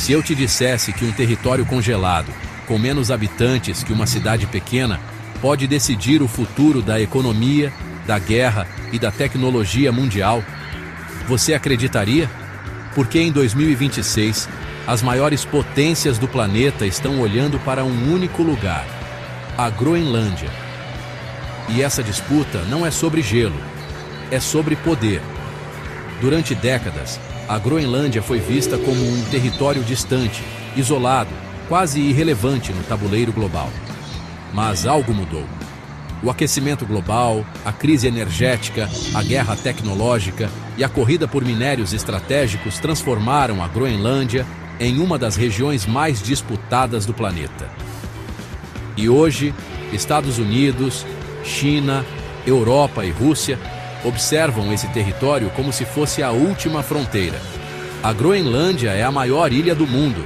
Se eu te dissesse que um território congelado, com menos habitantes que uma cidade pequena, pode decidir o futuro da economia, da guerra e da tecnologia mundial, você acreditaria? Porque em 2026, as maiores potências do planeta estão olhando para um único lugar, a Groenlândia. E essa disputa não é sobre gelo, é sobre poder. Durante décadas, a Groenlândia foi vista como um território distante, isolado, quase irrelevante no tabuleiro global. Mas algo mudou. O aquecimento global, a crise energética, a guerra tecnológica e a corrida por minérios estratégicos transformaram a Groenlândia em uma das regiões mais disputadas do planeta. E hoje, Estados Unidos, China, Europa e Rússia observam esse território como se fosse a última fronteira. A Groenlândia é a maior ilha do mundo.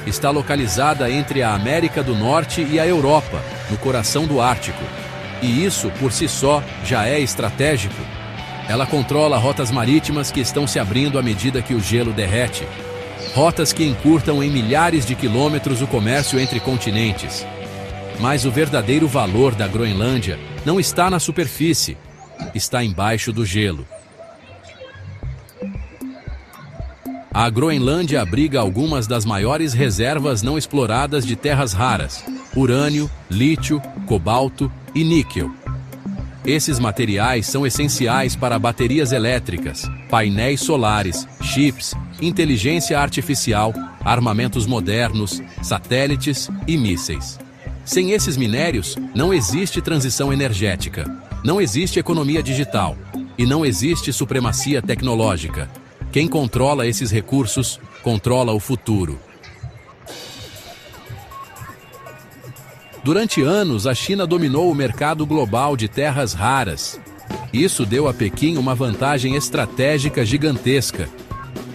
Está localizada entre a América do Norte e a Europa, no coração do Ártico. E isso, por si só, já é estratégico. Ela controla rotas marítimas que estão se abrindo à medida que o gelo derrete. Rotas que encurtam em milhares de quilômetros o comércio entre continentes. Mas o verdadeiro valor da Groenlândia não está na superfície, está embaixo do gelo. A Groenlândia abriga algumas das maiores reservas não exploradas de terras raras: urânio, lítio, cobalto e níquel. Esses materiais são essenciais para baterias elétricas, painéis solares, chips, inteligência artificial, armamentos modernos, satélites e mísseis. Sem esses minérios, não existe transição energética, não existe economia digital e não existe supremacia tecnológica. Quem controla esses recursos, controla o futuro. Durante anos, a China dominou o mercado global de terras raras. Isso deu a Pequim uma vantagem estratégica gigantesca.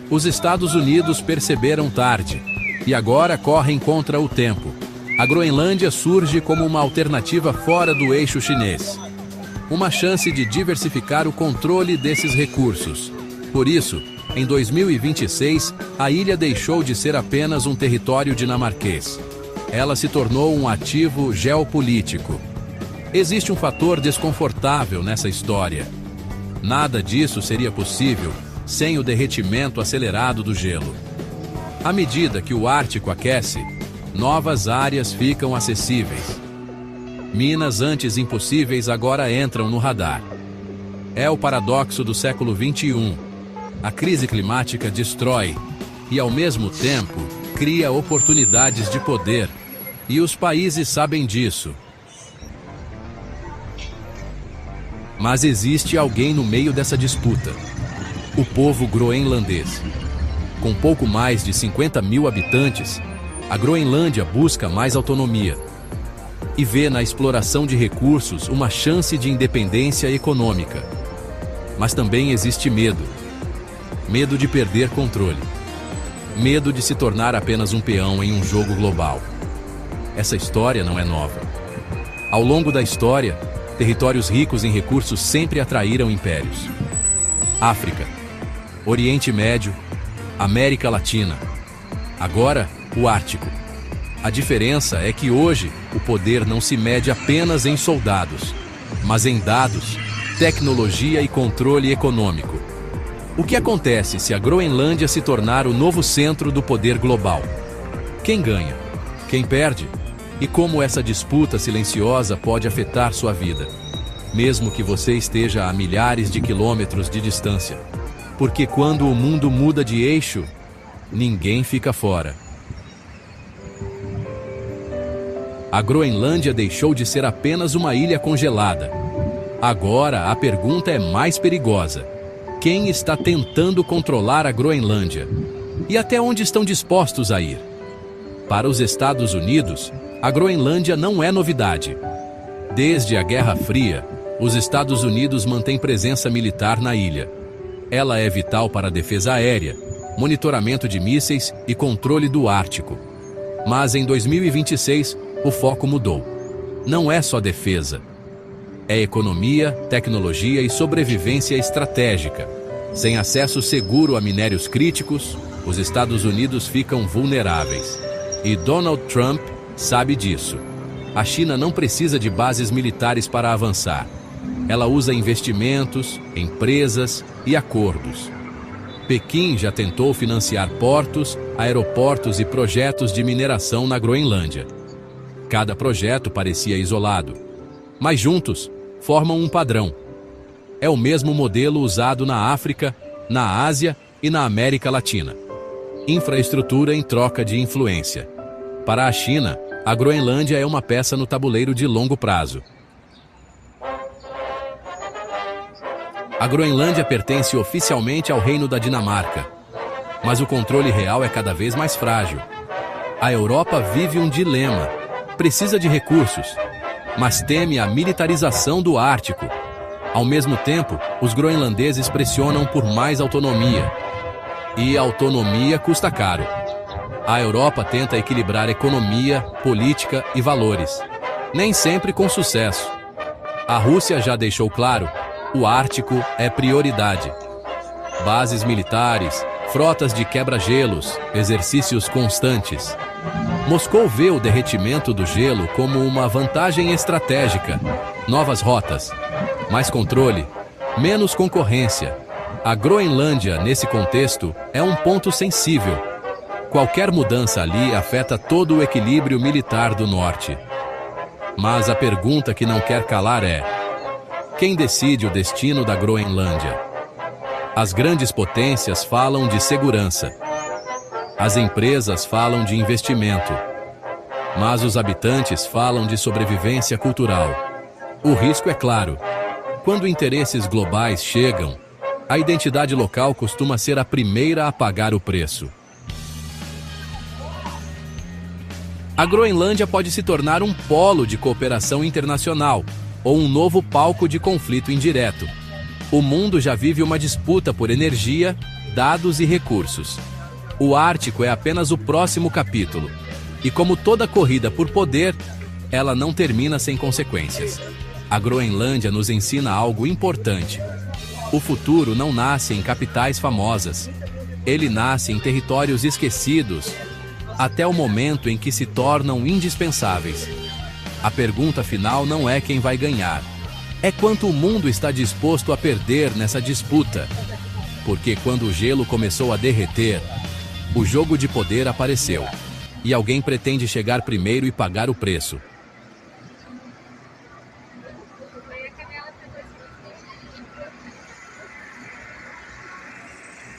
Os Estados Unidos perceberam tarde e agora correm contra o tempo. A Groenlândia surge como uma alternativa fora do eixo chinês. Uma chance de diversificar o controle desses recursos. Por isso, em 2026, a ilha deixou de ser apenas um território dinamarquês. Ela se tornou um ativo geopolítico. Existe um fator desconfortável nessa história. Nada disso seria possível sem o derretimento acelerado do gelo. À medida que o Ártico aquece, novas áreas ficam acessíveis. Minas antes impossíveis agora entram no radar. É o paradoxo do século XXI. A crise climática destrói e, ao mesmo tempo, cria oportunidades de poder. E os países sabem disso. Mas existe alguém no meio dessa disputa: o povo groenlandês. Com pouco mais de 50 mil habitantes, a Groenlândia busca mais autonomia e vê na exploração de recursos uma chance de independência econômica. Mas também existe medo. Medo de perder controle. Medo de se tornar apenas um peão em um jogo global. Essa história não é nova. Ao longo da história, territórios ricos em recursos sempre atraíram impérios. África, Oriente Médio, América Latina. Agora, o Ártico. A diferença é que hoje o poder não se mede apenas em soldados, mas em dados, tecnologia e controle econômico. O que acontece se a Groenlândia se tornar o novo centro do poder global? Quem ganha? Quem perde? E como essa disputa silenciosa pode afetar sua vida, mesmo que você esteja a milhares de quilômetros de distância? Porque quando o mundo muda de eixo, ninguém fica fora. A Groenlândia deixou de ser apenas uma ilha congelada. Agora a pergunta é mais perigosa: quem está tentando controlar a Groenlândia? E até onde estão dispostos a ir? Para os Estados Unidos, a Groenlândia não é novidade. Desde a Guerra Fria, os Estados Unidos mantêm presença militar na ilha. Ela é vital para a defesa aérea, monitoramento de mísseis e controle do Ártico. Mas em 2026, o foco mudou. Não é só defesa. É economia, tecnologia e sobrevivência estratégica. Sem acesso seguro a minérios críticos, os Estados Unidos ficam vulneráveis. E Donald Trump sabe disso. A China não precisa de bases militares para avançar. Ela usa investimentos, empresas e acordos. Pequim já tentou financiar portos, aeroportos e projetos de mineração na Groenlândia. Cada projeto parecia isolado, mas juntos formam um padrão. É o mesmo modelo usado na África, na Ásia e na América Latina. Infraestrutura em troca de influência. Para a China, a Groenlândia é uma peça no tabuleiro de longo prazo. A Groenlândia pertence oficialmente ao Reino da Dinamarca, mas o controle real é cada vez mais frágil. A Europa vive um dilema. Precisa de recursos, mas teme a militarização do Ártico. Ao mesmo tempo, os groenlandeses pressionam por mais autonomia. E a autonomia custa caro. A Europa tenta equilibrar economia, política e valores. Nem sempre com sucesso. A Rússia já deixou claro: o Ártico é prioridade. Bases militares, frotas de quebra-gelos, exercícios constantes. Moscou vê o derretimento do gelo como uma vantagem estratégica. Novas rotas, mais controle, menos concorrência. A Groenlândia, nesse contexto, é um ponto sensível. Qualquer mudança ali afeta todo o equilíbrio militar do norte. Mas a pergunta que não quer calar é: quem decide o destino da Groenlândia? As grandes potências falam de segurança. As empresas falam de investimento. Mas os habitantes falam de sobrevivência cultural. O risco é claro. Quando interesses globais chegam, a identidade local costuma ser a primeira a pagar o preço. A Groenlândia pode se tornar um polo de cooperação internacional ou um novo palco de conflito indireto. O mundo já vive uma disputa por energia, dados e recursos. O Ártico é apenas o próximo capítulo. E como toda corrida por poder, ela não termina sem consequências. A Groenlândia nos ensina algo importante. O futuro não nasce em capitais famosas. Ele nasce em territórios esquecidos, até o momento em que se tornam indispensáveis. A pergunta final não é quem vai ganhar. É quanto o mundo está disposto a perder nessa disputa. Porque quando o gelo começou a derreter, o jogo de poder apareceu. E alguém pretende chegar primeiro e pagar o preço.